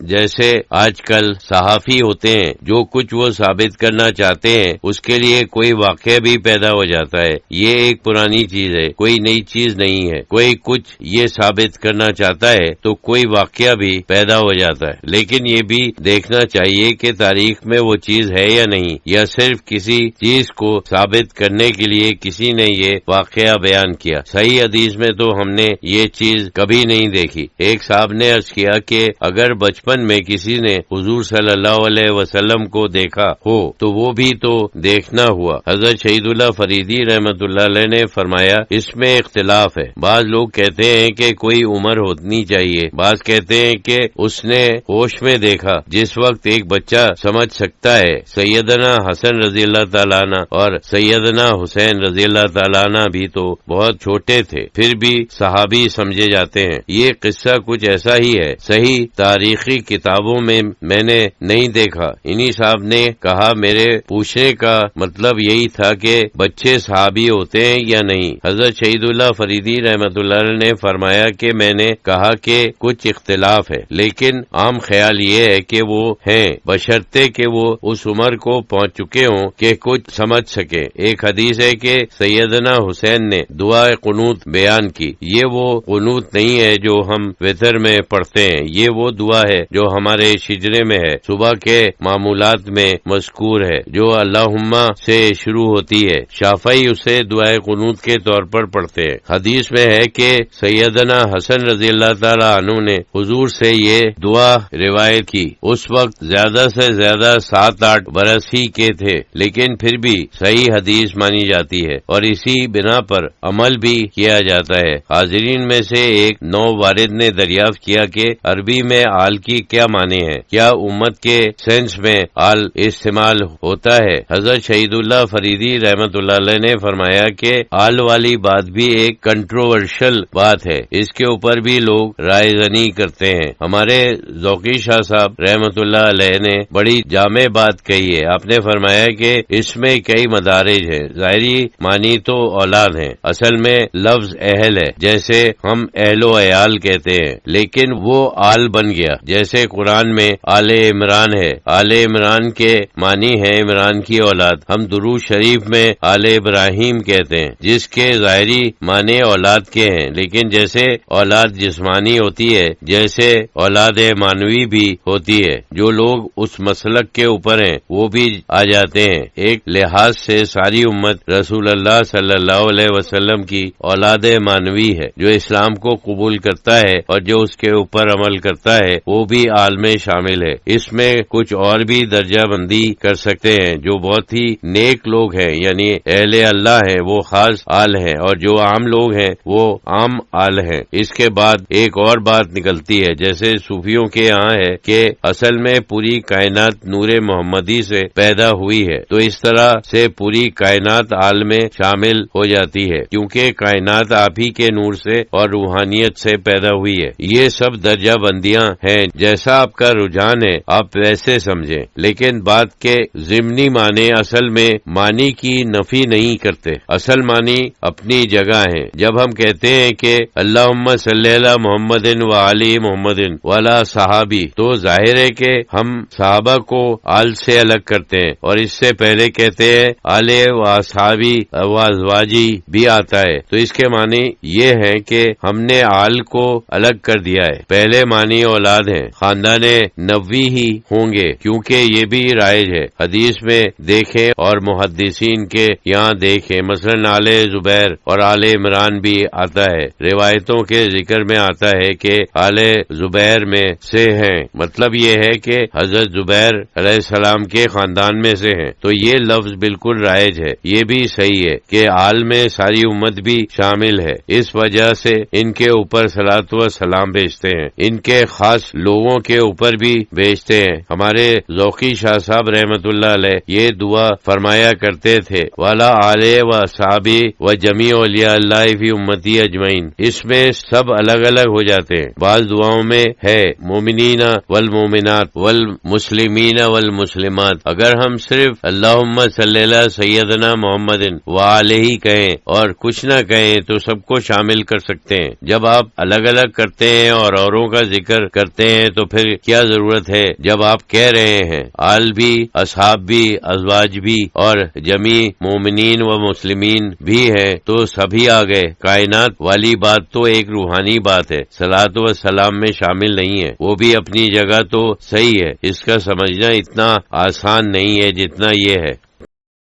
جیسے آج کل صحافی ہوتے ہیں، جو کچھ وہ ثابت کرنا چاہتے ہیں اس کے لیے کوئی واقعہ بھی پیدا ہو جاتا ہے. یہ ایک پرانی چیز ہے، کوئی نئی چیز نہیں ہے. کوئی کچھ یہ ثابت کرنا چاہتا ہے تو کوئی واقعہ بھی پیدا ہو جاتا ہے، لیکن یہ بھی دیکھنا چاہیے کہ تاریخ میں وہ چیز ہے یا نہیں، یا صرف کسی چیز کو ثابت کرنے کے لیے کسی نے یہ واقعہ بیان کیا. صحیح حدیث میں تو ہم نے یہ چیز کبھی نہیں دیکھی. ایک صاحب نے عرض کیا کہ اگر بچپن میں کسی نے حضور صلی اللہ علیہ وسلم کو دیکھا ہو تو وہ بھی تو دیکھنا ہوا. حضرت شہید اللہ فریدی رحمت اللہ علیہ نے فرمایا اس میں اختلاف ہے. بعض لوگ کہتے ہیں کہ کوئی عمر ہونی چاہیے، بعض کہتے ہیں کہ اس نے ہوش میں دیکھا جس وقت ایک بچہ سمجھ سکتا ہے. سیدنا حسن رضی اللہ تعالیٰ عنہ اور سیدنا حسین رضی اللہ تعالیٰ عنہ بھی تو بہت چھوٹے تھے، پھر بھی صحابی سمجھے جاتے ہیں. یہ قصہ کچھ ایسا ہی ہے، صحیح تاریخی کتابوں میں نے نہیں دیکھا. انہی صاحب نے کہا میرے پوچھنے کا مطلب یہی تھا کہ بچے صحابی ہوتے ہیں یا نہیں. حضرت شہید اللہ فریدی رحمت اللہ علیہ نے فرمایا کہ میں نے کہا کہ کچھ اختلاف ہے، لیکن عام خیال یہ ہے کہ وہ ہیں، بشرطے کہ وہ اس عمر کو پہنچ چکے ہوں کہ کچھ سمجھ سکے. ایک حدیث ہے کہ سیدنا حسین نے دعا قنوت بیان کی. یہ وہ قنوت نہیں ہے جو ہم وتر میں پڑھتے ہیں، یہ وہ دعا ہے جو ہمارے شجرے میں ہے، صبح کے معمولات میں مذکور ہے، جو اللہم سے شروع ہوتی ہے. شافعی اسے دعائے قنوت کے طور پر پڑھتے ہیں. حدیث میں ہے کہ سیدنا حسن رضی اللہ تعالی عنہ نے حضور سے یہ دعا روایت کی. اس وقت زیادہ سے زیادہ 7-8 برس ہی کے تھے، لیکن پھر بھی صحیح حدیث مانی جاتی ہے اور اسی بنا پر عمل بھی کیا جاتا ہے. حاضرین میں سے ایک نو وارد نے دریافت کیا کہ عربی میں آل کی کیا معنی ہے، کیا امت کے سینس میں آل استعمال ہوتا ہے؟ حضرت شہید اللہ فریدی رحمت اللہ علیہ نے فرمایا کہ آل والی بات بھی ایک کنٹروورشل بات ہے، اس کے اوپر بھی لوگ رائے زنی کرتے ہیں. ہمارے ذوقی شاہ صاحب رحمت اللہ علیہ نے بڑی جامع بات کہی ہے. آپ نے فرمایا کہ اس میں کئی مدارج ہیں. ظاہری معنی تو اولاد ہیں، اصل میں لفظ اہل ہے، جیسے ہم اہل و عیال کہتے ہیں، لیکن وہ آل بن گیا. جیسے قرآن میں آل عمران ہے، آل عمران کے معنی ہے عمران کی اولاد. ہم درود شریف میں آل ابراہیم کہتے ہیں، جس کے ظاہری معنی اولاد کے ہیں، لیکن جیسے اولاد جسمانی ہوتی ہے جیسے اولاد معنوی بھی ہوتی ہے. جو لوگ اس مسلک کے اوپر ہیں وہ بھی آ جاتے ہیں. ایک لحاظ سے ساری امت رسول اللہ صلی اللہ علیہ وسلم کی اولاد معنوی ہے. جو اسلام کو قبول کرتا ہے اور جو اس کے اوپر عمل کرتا ہے وہ بھی آل میں شامل ہے. اس میں کچھ اور بھی درجہ بندی کر سکتے ہیں. جو بہت ہی نیک لوگ ہیں یعنی اہل اللہ ہیں وہ خاص آل ہیں، اور جو عام لوگ ہیں وہ عام آل ہیں. اس کے بعد ایک اور بات نکلتی ہے، جیسے صوفیوں کے یہاں ہے کہ اصل میں پوری کائنات نور محمدی سے پیدا ہوئی ہے، تو اس طرح سے پوری کائنات آل میں شامل ہو جاتی ہے، کیونکہ کائنات آپ ہی کے نور سے اور روحانیت سے پیدا ہوئی ہے. یہ سب درجہ بندیاں ہیں، جیسا آپ کا رجحان ہے آپ ویسے سمجھیں، لیکن بات کے ضمنی معنی اصل میں معنی کی نفی نہیں کرتے. اصل معنی اپنی جگہ ہیں. جب ہم کہتے ہیں کہ اللہم صلی علی محمد و علی محمد والا صحابی، تو ظاہر ہے کہ ہم صحابہ کو آل سے الگ کرتے ہیں، اور اس سے پہلے کہتے ہیں آل و اصحابی و ازواجی بھی آتا ہے. تو اس کے معنی یہ ہے کہ ہم نے آل کو الگ کر دیا ہے. پہلے معنی اولاد ہیں، خاندان نبوی ہی ہوں گے، کیونکہ یہ بھی رائج ہے. حدیث میں دیکھیں اور محدثین کے یہاں دیکھیں، مثلا آل زبیر اور آل عمران بھی آتا ہے. روایتوں کے ذکر میں آتا ہے کہ آل زبیر میں سے ہیں، مطلب یہ ہے کہ حضرت زبیر علیہ السلام کے خاندان میں سے ہیں. تو یہ لفظ بالکل رائج ہے. یہ بھی صحیح ہے کہ آل میں ساری امت بھی شامل ہے، اس وجہ سے ان کے اوپر صلاۃ و سلام بھیجتے ہیں، ان کے خاص لوگوں کے اوپر بھی بھیجتے ہیں. ہمارے ذوقی شاہ صاحب رحمت اللہ علیہ یہ دعا فرمایا کرتے تھے، والا آل و صحابی و جمیع اولیاء اللہ فی امتی اجمعین. اس میں سب الگ الگ ہو جاتے ہیں. بعض دعاؤں میں ہے مومنین والمومنات والمسلمین والمسلمات. اگر ہم صرف اللہم صلی اللہ سیدنا محمد وآلہ کہیں اور کچھ نہ کہیں تو سب کو شامل کر سکتے ہیں. جب آپ الگ الگ کرتے ہیں اور اوروں کا ذکر کرتے ہیں ہیں تو پھر کیا ضرورت ہے جب آپ کہہ رہے ہیں آل بھی، اصحاب بھی، ازواج بھی اور جمی مومنین و مسلمین بھی ہے تو سبھی آ گئے۔ کائنات والی بات تو ایک روحانی بات ہے، صلاۃ و سلام میں شامل نہیں ہے، وہ بھی اپنی جگہ تو صحیح ہے، اس کا سمجھنا اتنا آسان نہیں ہے جتنا یہ ہے۔